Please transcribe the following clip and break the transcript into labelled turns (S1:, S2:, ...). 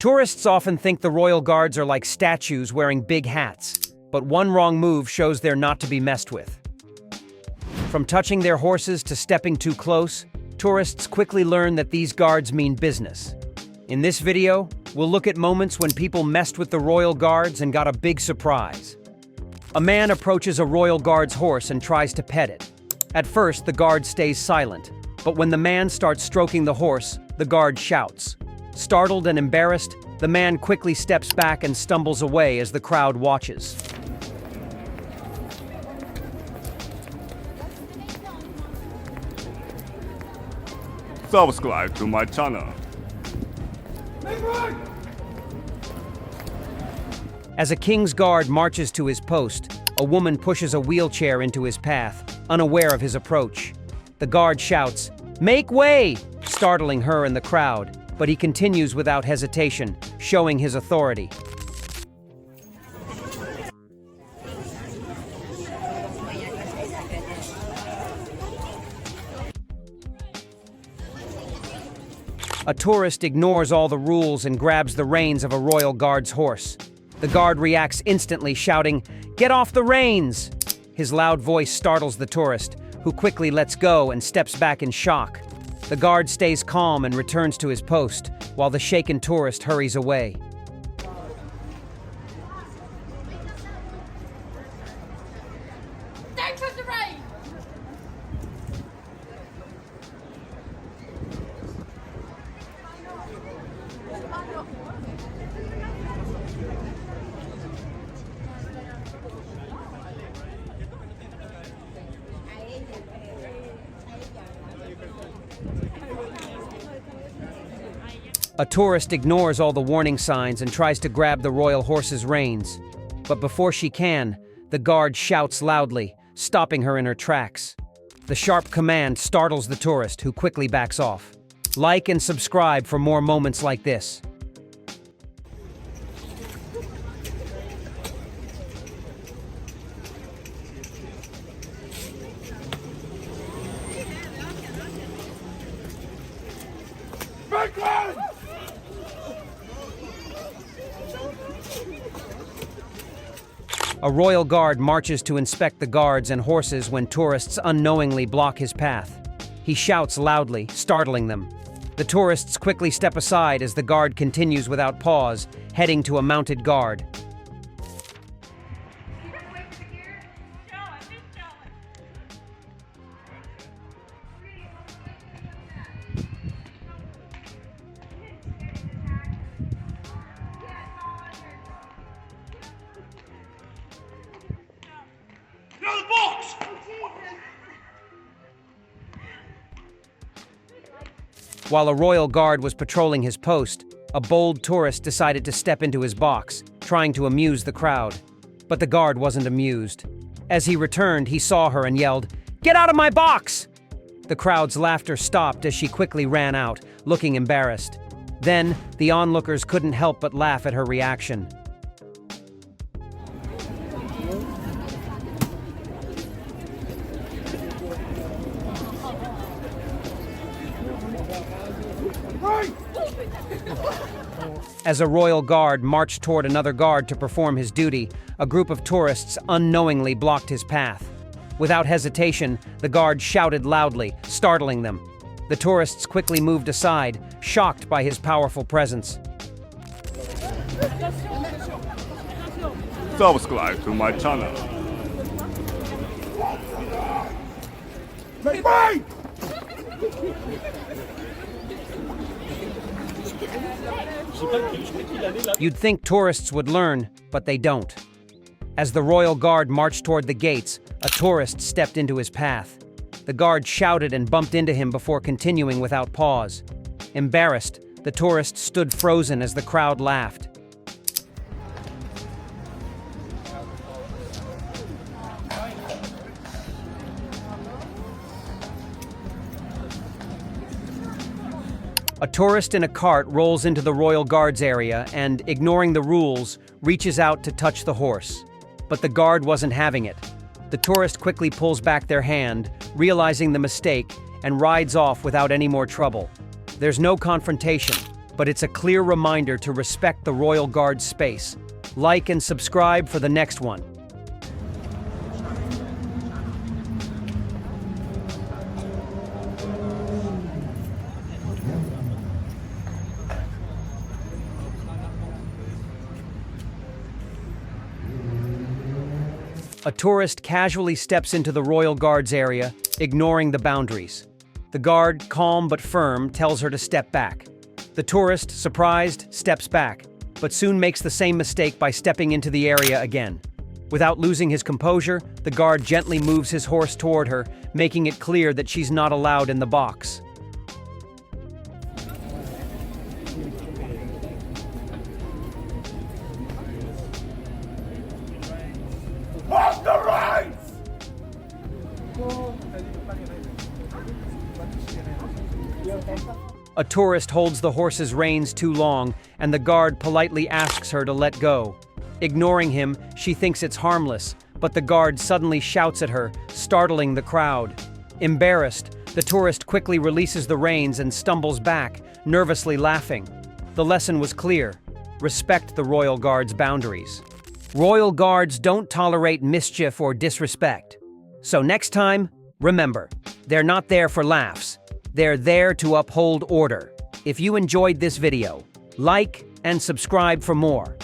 S1: Tourists often think the royal guards are like statues wearing big hats, but one wrong move shows they're not to be messed with. From touching their horses to stepping too close, tourists quickly learn that these guards mean business. In this video, we'll look at moments when people messed with the royal guards and got a big surprise. A man approaches a royal guard's horse and tries to pet it. At first, the guard stays silent, but when the man starts stroking the horse, the guard shouts. Startled and embarrassed, the man quickly steps back and stumbles away as the crowd watches.
S2: Subscribe to my channel.
S1: As a king's guard marches to his post, a woman pushes a wheelchair into his path, unaware of his approach. The guard shouts, "Make way!" startling her and the crowd, but he continues without hesitation, showing his authority. A tourist ignores all the rules and grabs the reins of a royal guard's horse. The guard reacts instantly, shouting, "Get off the reins!" His loud voice startles the tourist, who quickly lets go and steps back in shock. The guard stays calm and returns to his post, while the shaken tourist hurries away.
S3: Don't trust the rain!
S1: A tourist ignores all the warning signs and tries to grab the royal horse's reins. But before she can, the guard shouts loudly, stopping her in her tracks. The sharp command startles the tourist, who quickly backs off. Like and subscribe for more moments like this. A royal guard marches to inspect the guards and horses when tourists unknowingly block his path. He shouts loudly, startling them. The tourists quickly step aside as the guard continues without pause, heading to a mounted guard. While a royal guard was patrolling his post, a bold tourist decided to step into his box, trying to amuse the crowd. But the guard wasn't amused. As he returned, he saw her and yelled, "Get out of my box!" The crowd's laughter stopped as she quickly ran out, looking embarrassed. Then, the onlookers couldn't help but laugh at her reaction. As a royal guard marched toward another guard to perform his duty, a group of tourists unknowingly blocked his path. Without hesitation, the guard shouted loudly, startling them. The tourists quickly moved aside, shocked by his powerful presence.
S2: Subscribe to my channel. Make way!
S1: You'd think tourists would learn, but they don't. As the royal guard marched toward the gates, a tourist stepped into his path. The guard shouted and bumped into him before continuing without pause. Embarrassed, the tourist stood frozen as the crowd laughed. A tourist in a cart rolls into the royal guard's area and, ignoring the rules, reaches out to touch the horse. But the guard wasn't having it. The tourist quickly pulls back their hand, realizing the mistake, and rides off without any more trouble. There's no confrontation, but it's a clear reminder to respect the Royal Guard's space. Like and subscribe for the next one. A tourist casually steps into the Royal Guard's area, ignoring the boundaries. The guard, calm but firm, tells her to step back. The tourist, surprised, steps back, but soon makes the same mistake by stepping into the area again. Without losing his composure, the guard gently moves his horse toward her, making it clear that she's not allowed in the box.
S2: Off the reins!
S1: A tourist holds the horse's reins too long, and the guard politely asks her to let go. Ignoring him, she thinks it's harmless, but the guard suddenly shouts at her, startling the crowd. Embarrassed, the tourist quickly releases the reins and stumbles back, nervously laughing. The lesson was clear: respect the Royal Guard's boundaries. Royal Guards don't tolerate mischief or disrespect. So next time, remember, they're not there for laughs. They're there to uphold order. If you enjoyed this video, like and subscribe for more.